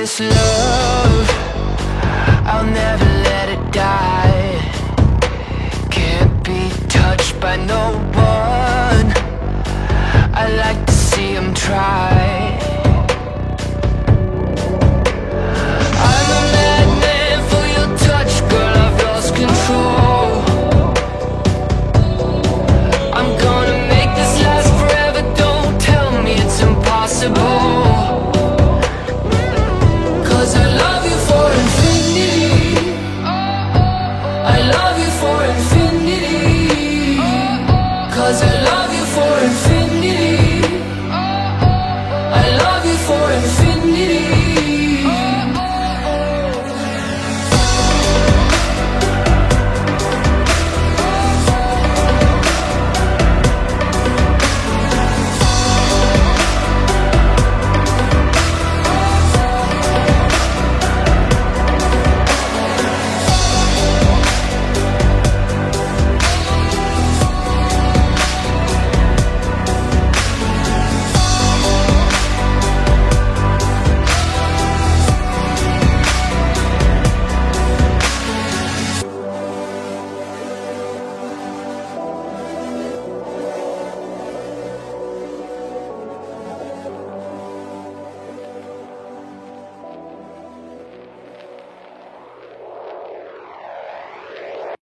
this love, I'll never let it die. Can't be touched by no one, I like to see them try.